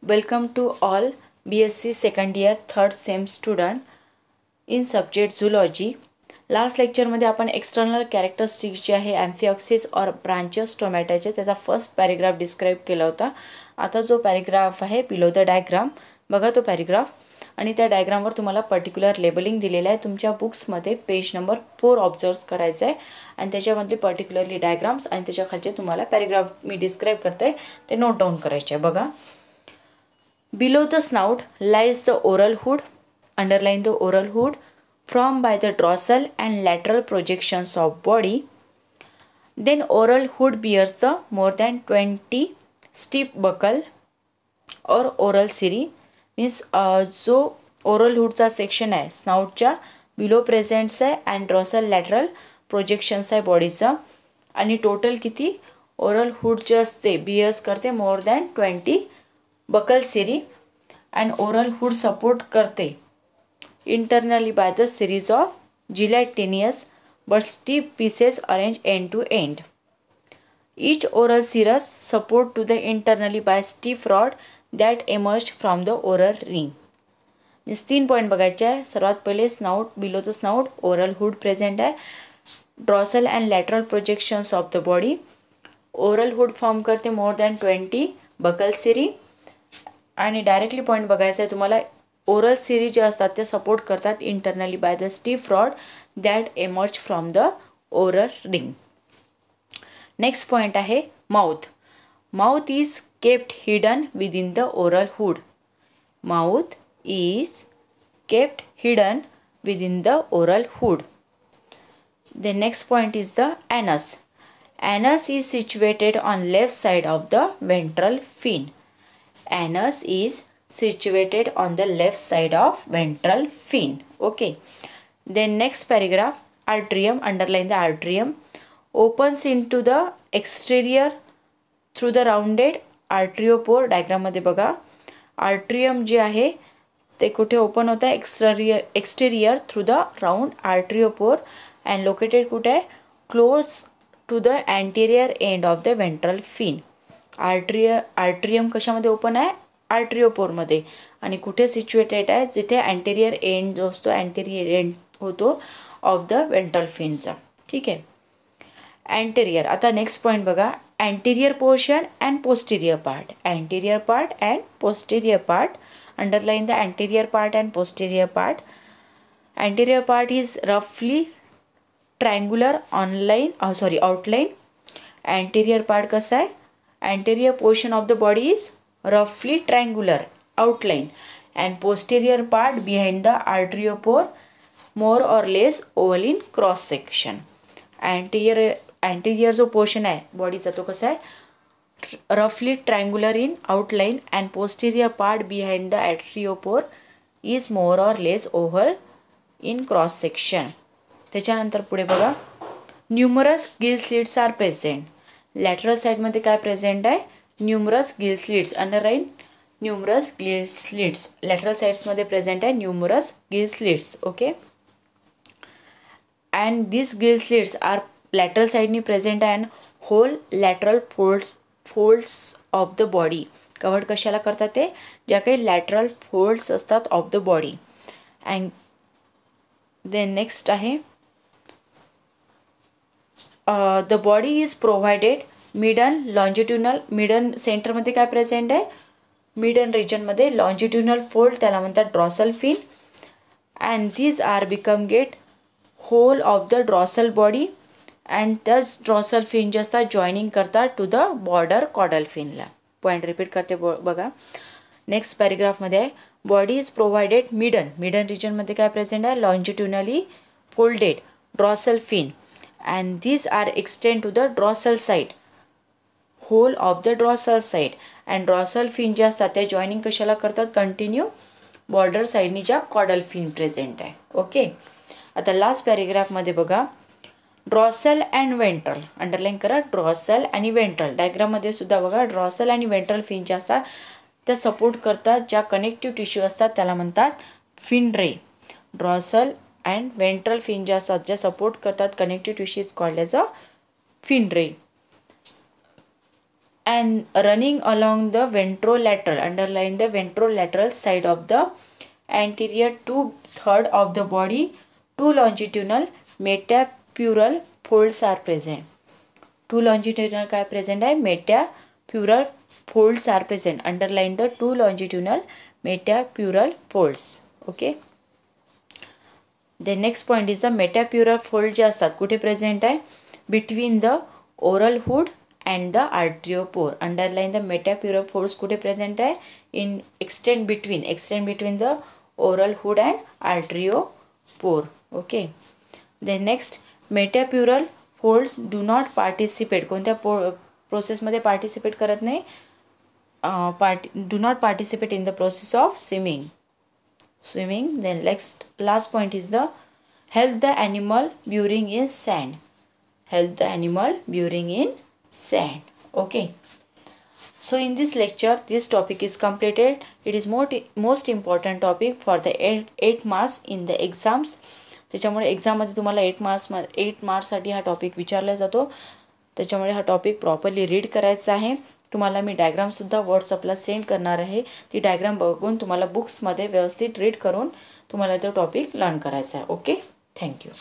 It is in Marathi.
Welcome to all BSc second year third sem student in subject zoology. Last लेक्चरमध्ये आपण एक्सटर्नल कॅरेक्टरिस्टिक्स जे आहे ॲम्फिऑक्सिस और ब्रांचेस टोमॅटोचे त्याचा फर्स्ट पॅरेग्राफ डिस्क्राईब केला होता. आता जो पॅरेग्राफ आहे बिलो द डायग्राम बघा तो पॅरेग्राफ आणि त्या डायग्रामवर तुम्हाला पर्टिक्युलर लेबलिंग दिलेलं आहे. तुमच्या बुक्समध्ये पेज नंबर 4 ऑब्झर्व करायचं आहे आणि त्याच्यामध्ये पर्टिक्युलरली डायग्राम्स आणि त्याच्या खालचे तुम्हाला पॅरेग्राफ मी डिस्क्राईब करते ते नोट डाऊन करायचे आहे. बघा, below the snout lies the oral hood. Underline the oral hood formed by the dorsal and lateral projections of body. Then oral hood bears the more than 20 stiff buccal or oral ciry. Means जो oral hood चा सेक्शन आहे स्नाउटच्या बिलो प्रेझेंट्स आहे अँड ड्रॉसल लॅटरल प्रोजेक्शन्स आहे बॉडीचा आणि टोटल किती ओरल हुड जे असते बियर्स करते मोर दॅन 20 बकल सिरी and oral hood support करते internally by the series of gelatinous but stiff pieces arranged end to end. Each oral serous support to the internally by stiff rod that emerged from the oral ring. इस 3 पॉइंट बघायचे आहे. सर्वात पहिले snout below the snout oral hood present आहे. Dorsal and lateral projections of the body. Oral hood form करते मोर दॅन 20 बकल सिरी आणि डायरेक्टली पॉईंट बघायचा आहे तुम्हाला. ओरल सिरी जे असतात ते सपोर्ट करतात internally by the stiff rod that emerge from the oral ring. Next point आहे mouth. Mouth is kept hidden within the oral hood. Mouth is kept hidden within the oral hood. The next point is the anus. Anus is situated on left side of the ventral fin. Anus is situated on the left side of ventral fin. Okay. Then next paragraph, atrium. Underline the atrium. Opens into the exterior through the rounded arteriopore. Diagram मध्ये बघा atrium जे आहे ते कुठे ओपन होतं आहे exterior through the round arteriopore and located कुठे आहे close to the anterior end of the ventral fin. Atrium कशामध्ये ओपन आहे आर्ट्रिओपोरमध्ये आणि कुठे सिच्युएटेड आहे जिथे अँटेरियर एंड जो असतो अँटेरियर एंड होतो ऑफ द वेंट्रल फिनचा. ठीक आहे. अँटेरियर. आता नेक्स्ट पॉईंट बघा anterior portion and posterior part. Anterior part and posterior part. Underline the anterior part and posterior part. Anterior part is रफली ट्रायंगुलर आउटलाइन. अँटेरियर पार्ट कसा आहे anterior portion of the body is roughly triangular outline and posterior part behind the arteriopore more or less oval in cross section. anterior जो portion आहे बॉडीचा तो कसा आहे roughly triangular in outline and posterior part behind the arteriopore is more or less oval in cross section. त्याच्यानंतर पुढे बघा numerous gill slits are present. Lateral साईडमध्ये काय प्रेझेंट आहे numerous gill slits. Underline numerous gill slits. Lateral साईड्समध्ये प्रेझेंट आहे numerous gill slits. Okay. And this gill slits are lateral साईडनी प्रेझेंट आहे and whole lateral folds of the body. Cover कशाला करतात ते ज्या काही लॅटरल फोल्ड्स असतात of the body. And then next आहे the body is provided midden longitudinal. Median सेंटरमध्ये काय प्रेझेंट आहे मिडन रिजनमध्ये लॉन्जिट्युनल फोल्ड त्याला म्हणतात dorsal fin and these are become get whole of the dorsal body and त्याच ड्रॉसल फिन जे असतात जॉईनिंग करतात टू द बॉर्डर कॉडल फिनला. पॉईंट रिपीट करते बघा. नेक्स्ट पॅरेग्राफमध्ये आहे बॉडी इज प्रोव्हाइडेड मिडन रिजनमध्ये काय प्रेझेंट आहे longitudinally folded dorsal fin and these are extend to the dorsal side whole of the dorsal side and dorsal fin जे असतात ते जॉईनिंग कशाला करतात कंटिन्यू बॉर्डर साईडनी ज्या कॉडल फिन प्रेझेंट आहे. ओके. आता लास्ट पॅरेग्राफमध्ये बघा ड्रॉसल अँड वेंट्रल. अंडरलाईन करा ड्रॉसल आणि वेंट्रल. डायग्राममध्ये सुद्धा बघा ड्रॉसल आणि वेंट्रल फिन ज्या असतात त्या सपोर्ट करतात ज्या कनेक्टिव्ह टिश्यू असतात त्याला म्हणतात fin ray. Dorsal and ventral fin ज्या असतात ज्या सपोर्ट करतात connective tissue is called as a fin ray. and running along the ventrolateral, underline the ventrolateral side of the anterior 2/3 of the body. Two longitudinal metapleural folds are present. Two longitudinal काय present आहे? metapleural folds are present. Underline the two longitudinal metapleural folds. Okay. The next point is the metapleural fold जे असतात कुठे प्रेझेंट आहे? Between the oral hood and the atriopore. Underline the metapleural folds कुठे प्रेझेंट आहे? In extend between the oral hood and arteriopore. Okay. Then next, metapleural folds do not participate. कोणत्या प्रोसेसमध्ये पार्टिसिपेट करत नाही? Do not participate in the process of swimming. Then last point is the help the animal burying in sand. Help the animal burying in sand. Okay. So in this lecture, this topic is completed. It is most important topic for the 8 marks in the exams. त्याच्यामुळे एक्झाममध्ये तुम्हाला 8 मार्क्ससाठी हा टॉपिक विचारला जातो. त्याच्यामुळे हा टॉपिक प्रॉपरली रीड करायचा आहे. तुम्हाला मी डायग्रामसुद्धा व्हॉट्सअपला सेंड करणार आहे. ती डायग्राम बघून तुम्हाला बुक्समध्ये व्यवस्थित रीड करून तुम्हाला तो टॉपिक लर्न करायचा आहे. Okay, thank you.